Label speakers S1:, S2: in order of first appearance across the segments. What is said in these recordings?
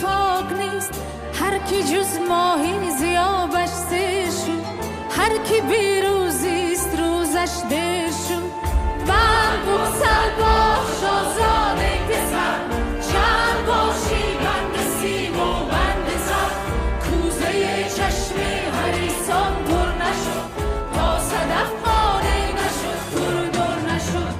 S1: پاک نیست، هر کی جز ماهی زیابش سشون، هر کی بیروزیست روزش دشون. من بوسل باش آزاده پسر، چند باشی بند سیم و بند زر، کوزه چشم حریصان پر نشد، تا صدف قانع نشد پر دور نشد.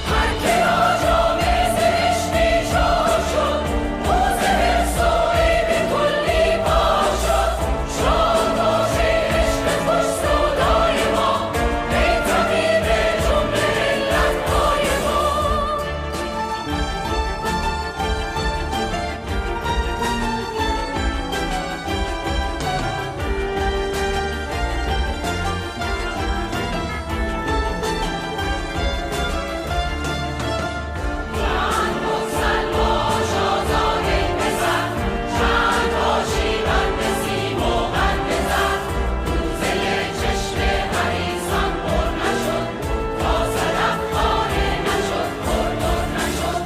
S1: هر که را جامه زشتی چار شد، موزه حفظ و عیب کلی پاک شد. شاد باشه عشق خوش سودای ما، ای طبیب جمله علتهای ما. من بگسل باش آزاده پسر، چند باشی بند سیم و بند زر، کوزه چشم حریصان پر نشد، تا صدف قانع نشد پر دور نشد.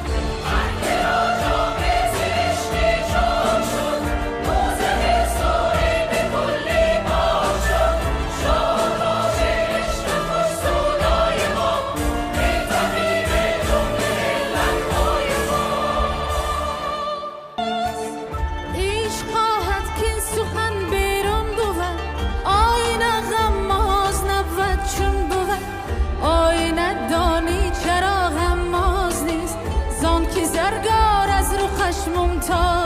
S1: هر که را جامه زشتی چاک شد، موزه حفظ و عیب کلی پاک شد. شاد باشه عشق خوش سودای ما، ای طبیب جمله علتهای ما. عشق خواهد کاین سخن بیرون بود، آینه غماز نبود چون بود. آینه دانی چرا غماز نیست، زان که زرگار از رخش ممتاز